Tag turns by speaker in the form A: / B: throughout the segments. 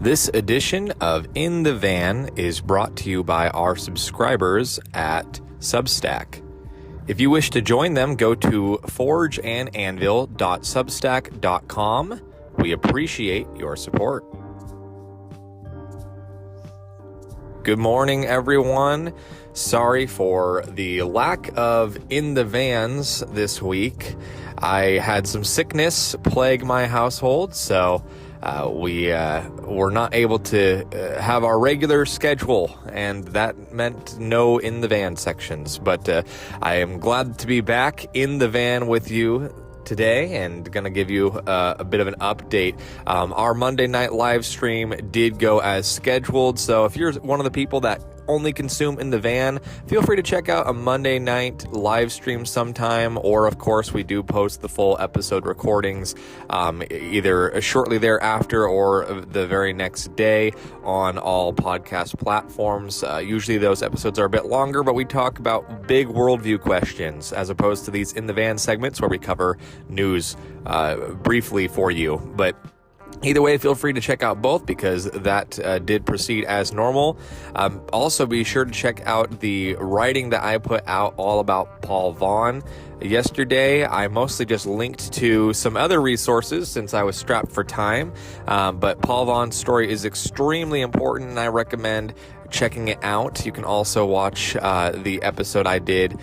A: This edition of In the Van is brought to you by our subscribers at Substack. If you wish to join them, go to forgeandanvil.substack.com. We appreciate your support. Good morning, everyone. Sorry for the lack of In the Vans this week. I had some sickness plague my household, so we were not able to have our regular schedule, and that meant no In the Van sections. But I am glad to be back in the van with you today and going to give you a bit of an update. Our Monday night live stream did go as scheduled, so if you're one of the people that only consume In the Van, feel free to check out a Monday night live stream sometime, or of course we do post the full episode recordings either shortly thereafter or the very next day on all podcast platforms. Usually those episodes are a bit longer, but we talk about big worldview questions as opposed to these In the Van segments where we cover news briefly for you. But either way, feel free to check out both because that did proceed as normal. Also, be sure to check out the writing that I put out all about Paul Vaughn. Yesterday, I mostly just linked to some other resources since I was strapped for time. But Paul Vaughn's story is extremely important, and I recommend checking it out. You can also watch the episode I did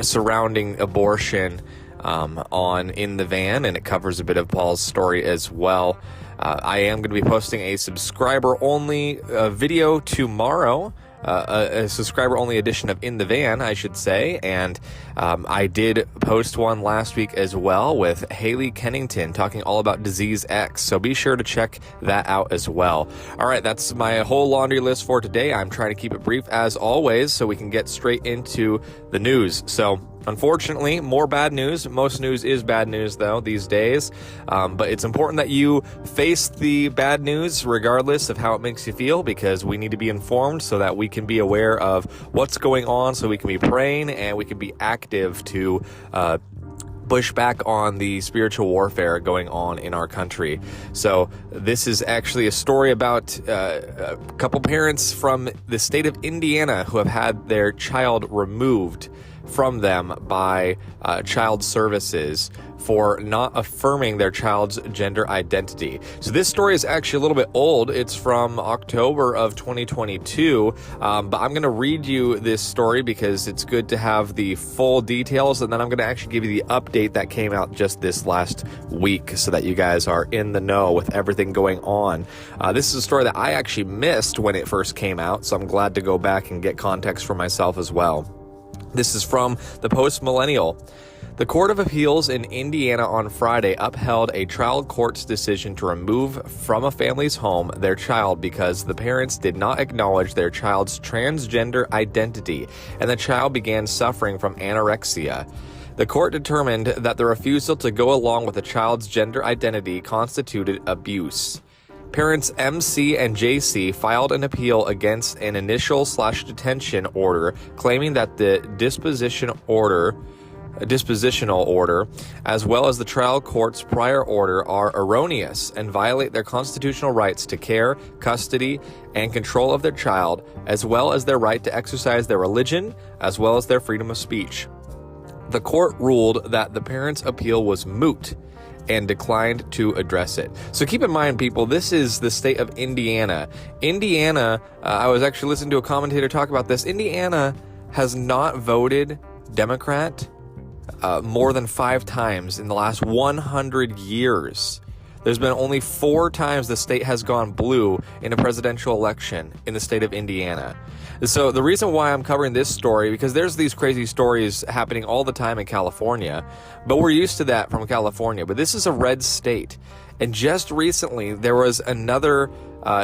A: surrounding abortion on In the Van, and it covers a bit of Paul's story as well. I am going to be posting a subscriber-only video tomorrow, a subscriber-only edition of In the Van, I should say, and I did post one last week as well with Haley Kennington talking all about Disease X, so be sure to check that out as well. All right, that's my whole laundry list for today. I'm trying to keep it brief as always so we can get straight into the news. So unfortunately, more bad news. Most news is bad news, though, these days. But it's important that you face the bad news regardless of how it makes you feel, because we need to be informed so that we can be aware of what's going on, so we can be praying and we can be active to push back on the spiritual warfare going on in our country. So this is actually a story about a couple parents from the state of Indiana who have had their child removed from them by child services for not affirming their child's gender identity. So this story is actually a little bit old. It's from October of 2022, but I'm going to read you this story because it's good to have the full details, and then I'm going to actually give you the update that came out just this last week so that you guys are in the know with everything going on. This is a story that I actually missed when it first came out, so I'm glad to go back and get context for myself as well. This is from the Post-Millennial. The Court of Appeals in Indiana on Friday upheld a trial court's decision to remove from a family's home their child because the parents did not acknowledge their child's transgender identity, and the child began suffering from anorexia. The court determined that the refusal to go along with the child's gender identity constituted abuse. Parents MC and JC filed an appeal against an initial/detention order, claiming that the dispositional order, as well as the trial court's prior order, are erroneous and violate their constitutional rights to care, custody, and control of their child, as well as their right to exercise their religion, as well as their freedom of speech. The court ruled that the parents' appeal was moot and declined to address it. So keep in mind, people, this is the state of Indiana. Indiana, I was actually listening to a commentator talk about this. Indiana has not voted Democrat more than 5 times in the last 100 years. There's been only 4 times the state has gone blue in a presidential election in the state of Indiana. So the reason why I'm covering this story, because there's these crazy stories happening all the time in California, but we're used to that from California. But this is a red state. And just recently, there was another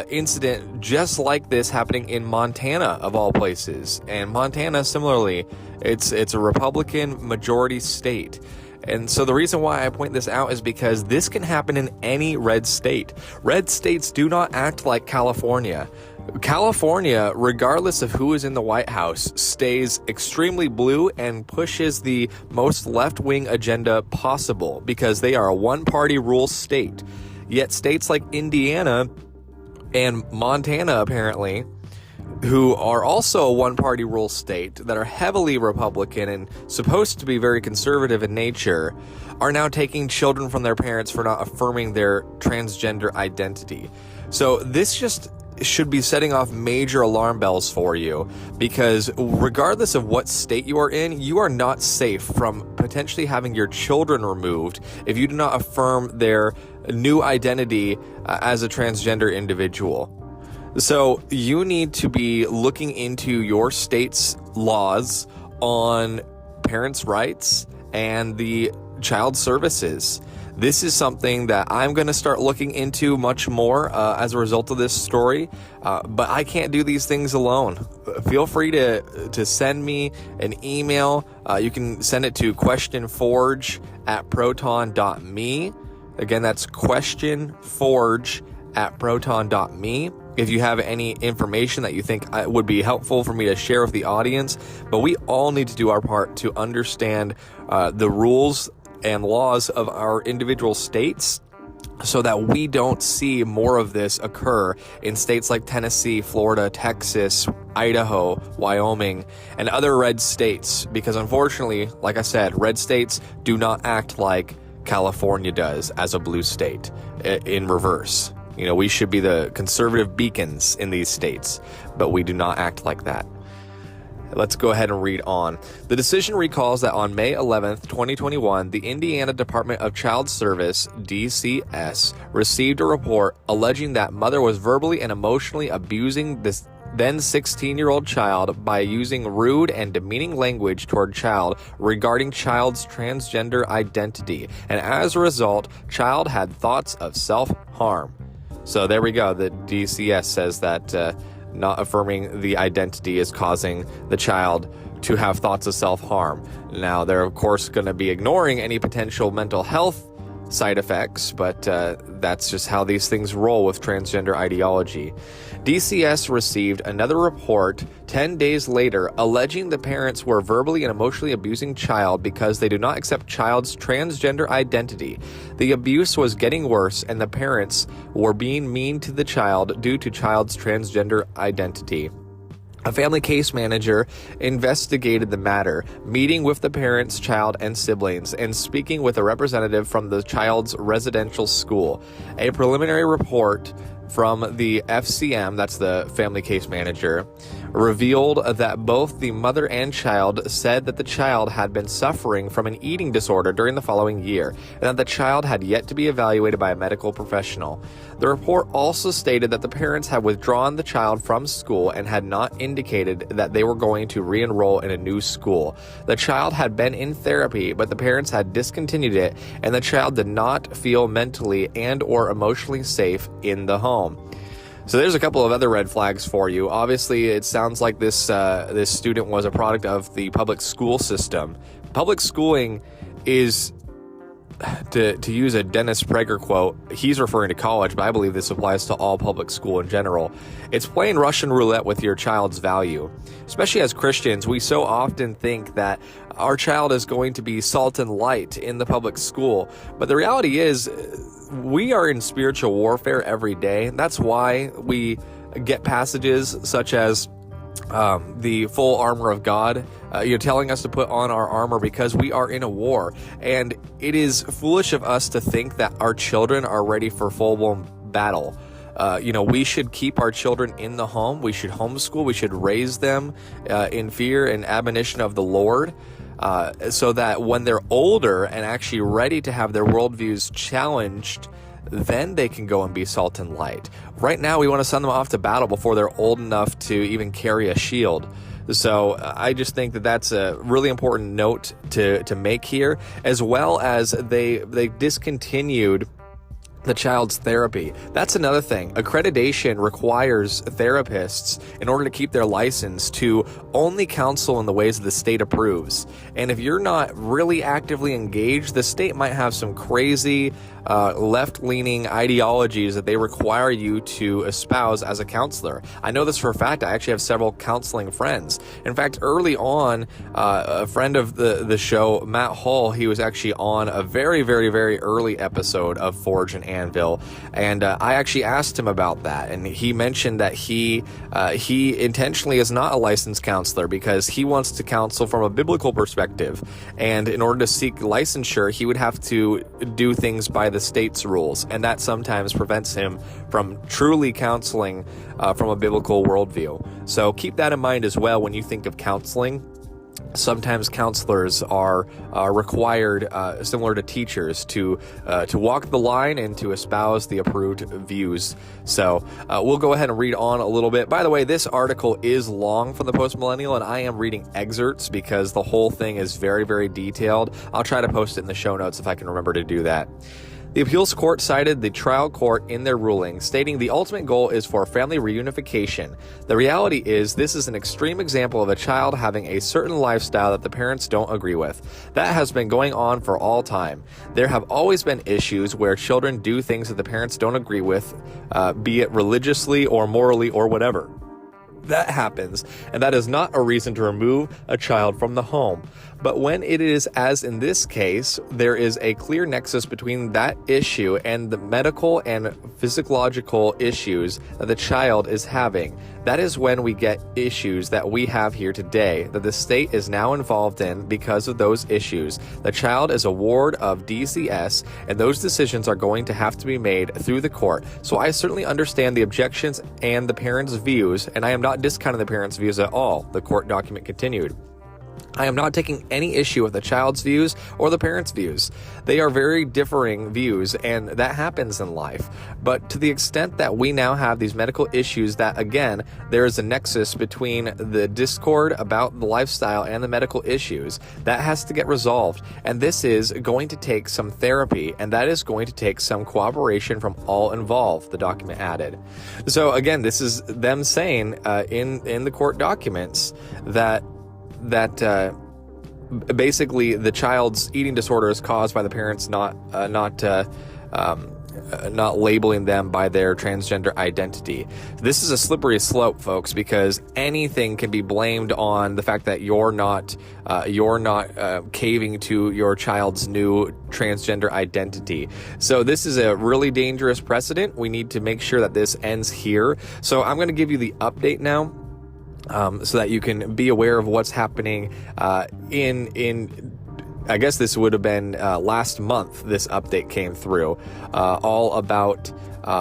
A: incident just like this happening in Montana, of all places. And Montana, similarly, it's a Republican majority state. And so the reason why I point this out is because this can happen in any red state. Red states do not act like California. California, regardless of who is in the White House, stays extremely blue and pushes the most left-wing agenda possible because they are a one-party rule state. Yet states like Indiana and Montana, apparently, who are also a one-party rule state that are heavily Republican and supposed to be very conservative in nature, are now taking children from their parents for not affirming their transgender identity. So this just should be setting off major alarm bells for you, because regardless of what state you are in, you are not safe from potentially having your children removed if you do not affirm their new identity as a transgender individual. So you need to be looking into your state's laws on parents' rights and the child services. This is something that I'm going to start looking into much more as a result of this story, but I can't do these things alone. Feel free to send me an email. You can send it to questionforge@proton.me. Again, that's questionforge@proton.me. If you have any information that you think would be helpful for me to share with the audience, but we all need to do our part to understand the rules and laws of our individual states so that we don't see more of this occur in states like Tennessee, Florida, Texas, Idaho, Wyoming, and other red states. Because unfortunately, like I said, red states do not act like California does as a blue state in reverse. You know, we should be the conservative beacons in these states, but we do not act like that. Let's go ahead and read on. The decision recalls that on May 11th, 2021, the Indiana Department of Child Service, DCS, received a report alleging that mother was verbally and emotionally abusing this then 16-year-old child by using rude and demeaning language toward child regarding child's transgender identity. And as a result, child had thoughts of self-harm. So there we go. The DCS says that not affirming the identity is causing the child to have thoughts of self-harm. Now, they're, of course, going to be ignoring any potential mental health side effects, but that's just how these things roll with transgender ideology. DCS received another report 10 days later alleging the parents were verbally and emotionally abusing child because they do not accept child's transgender identity. The abuse was getting worse and the parents were being mean to the child due to child's transgender identity. A family case manager investigated the matter, meeting with the parents, child, and siblings, and speaking with a representative from the child's residential school. A preliminary report from the FCM, that's the family case manager, revealed that both the mother and child said that the child had been suffering from an eating disorder during the following year, and that the child had yet to be evaluated by a medical professional. The report also stated that the parents had withdrawn the child from school and had not indicated that they were going to re-enroll in a new school. The child had been in therapy, but the parents had discontinued it, and the child did not feel mentally and or emotionally safe in the home. So there's a couple of other red flags for you. Obviously, it sounds like this student was a product of the public school system. Public schooling is, to use a Dennis Prager quote, he's referring to college, but I believe this applies to all public school in general. It's playing Russian roulette with your child's value. Especially as Christians, we so often think that our child is going to be salt and light in the public school. But the reality is, we are in spiritual warfare every day. That's why we get passages such as the full armor of God. You're telling us to put on our armor because we are in a war. And it is foolish of us to think that our children are ready for full-blown battle. We should keep our children in the home. We should homeschool. We should raise them in fear and admonition of the Lord. So that when they're older and actually ready to have their worldviews challenged, then they can go and be salt and light. Right now, we want to send them off to battle before they're old enough to even carry a shield. So I just think that that's a really important note to make here, as well as they discontinued the child's therapy. That's another thing. Accreditation requires therapists, in order to keep their license, to only counsel in the ways the state approves. And if you're not really actively engaged, the state might have some crazy left-leaning ideologies that they require you to espouse as a counselor. I know this for a fact. I actually have several counseling friends. In fact, early on, a friend of the show, Matt Hall, he was actually on a very, very, very early episode of Forge and Anvil, and I actually asked him about that, and he mentioned that he intentionally is not a licensed counselor because he wants to counsel from a biblical perspective, and in order to seek licensure, he would have to do things by the state's rules, and that sometimes prevents him from truly counseling from a biblical worldview. So keep that in mind as well when you think of counseling. Sometimes counselors are required, similar to teachers, to walk the line and to espouse the approved views. So we'll go ahead and read on a little bit. By the way, this article is long from the Post-Millennial, and I am reading excerpts because the whole thing is very, very detailed. I'll try to post it in the show notes if I can remember to do that. The appeals court cited the trial court in their ruling, stating the ultimate goal is for family reunification. The reality is this is an extreme example of a child having a certain lifestyle that the parents don't agree with. That has been going on for all time. There have always been issues where children do things that the parents don't agree with, be it religiously or morally or whatever. That happens, and that is not a reason to remove a child from the home. But when it is, as in this case, there is a clear nexus between that issue and the medical and physiological issues that the child is having. That is when we get issues that we have here today, that the state is now involved in because of those issues. The child is a ward of DCS, and those decisions are going to have to be made through the court. So I certainly understand the objections and the parents' views, and I am not discounting the parents' views at all, the court document continued. I am not taking any issue with the child's views or the parents' views. They are very differing views, and that happens in life. But to the extent that we now have these medical issues that, again, there is a nexus between the discord about the lifestyle and the medical issues, that has to get resolved. And this is going to take some therapy, and that is going to take some cooperation from all involved, the document added. So again, this is them saying in the court documents that basically the child's eating disorder is caused by the parents not labeling them by their transgender identity. This is a slippery slope, folks, because anything can be blamed on the fact that you're not caving to your child's new transgender identity. So this is a really dangerous precedent. We need to make sure that this ends here. So I'm going to give you the update now, so that you can be aware of what's happening in I guess this would have been last month. This update came through, all about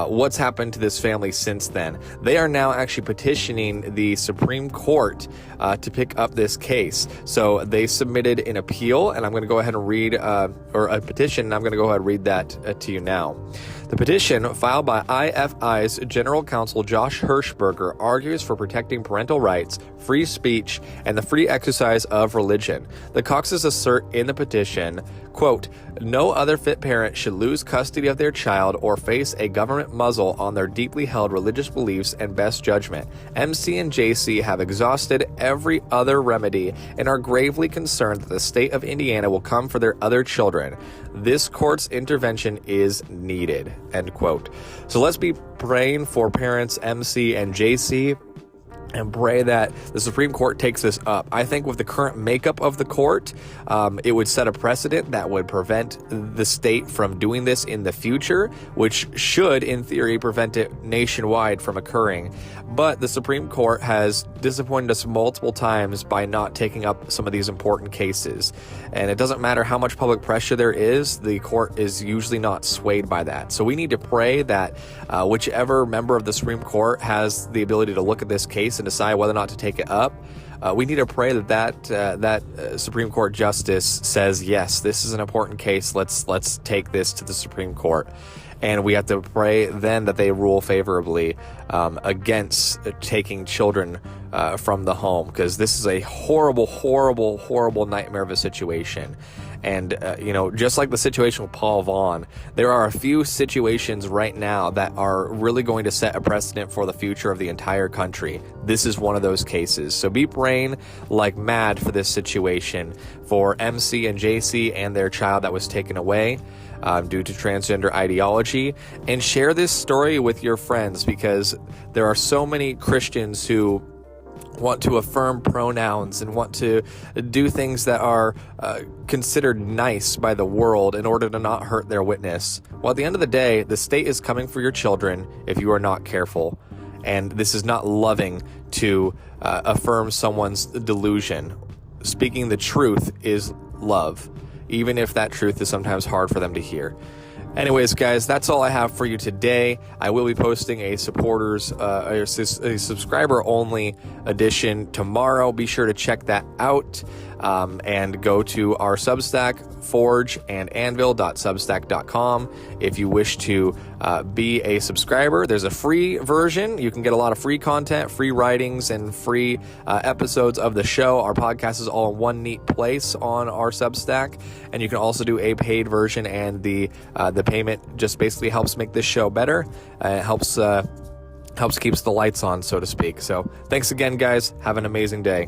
A: what's happened to this family since then. They are now actually petitioning the Supreme Court to pick up this case. So they submitted an appeal, and I'm going to go ahead and read, or a petition, and I'm going to go ahead and read that to you now. The petition, filed by IFI's General Counsel Josh Hirschberger, argues for protecting parental rights, free speech, and the free exercise of religion. The Coxes assert in the petition, quote, "No other fit parent should lose custody of their child or face a government muzzle on their deeply held religious beliefs and best judgment. MC and JC have exhausted every other remedy and are gravely concerned that the state of Indiana will come for their other children. This court's intervention is needed," end quote. So let's be praying for parents MC and JC, and pray that the Supreme Court takes this up. I think with the current makeup of the court, it would set a precedent that would prevent the state from doing this in the future, which should, in theory, prevent it nationwide from occurring. But the Supreme Court has disappointed us multiple times by not taking up some of these important cases. And it doesn't matter how much public pressure there is, the court is usually not swayed by that. So we need to pray that whichever member of the Supreme Court has the ability to look at this case and decide whether or not to take it up, we need to pray that Supreme Court justice says, yes, this is an important case. Let's take this to the Supreme Court. And we have to pray then that they rule favorably against taking children from the home, because this is a horrible, horrible, horrible nightmare of a situation. And, just like the situation with Paul Vaughn, there are a few situations right now that are really going to set a precedent for the future of the entire country. This is one of those cases. So be praying like mad for this situation, for MC and JC and their child that was taken away due to transgender ideology. And share this story with your friends, because there are so many Christians who want to affirm pronouns and want to do things that are considered nice by the world in order to not hurt their witness. Well, at the end of the day, the state is coming for your children if you are not careful. And this is not loving to affirm someone's delusion. Speaking the truth is love, even if that truth is sometimes hard for them to hear. Anyways, guys, that's all I have for you today. I will be posting a subscriber-only edition tomorrow. Be sure to check that out and go to our Substack, forgeandanvil.substack.com. If you wish to be a subscriber, there's a free version. You can get a lot of free content, free writings, and free episodes of the show. Our podcast is all in one neat place on our Substack, and you can also do a paid version, and the payment just basically helps make this show better. It helps keeps the lights on, so to speak. So thanks again, guys. Have an amazing day.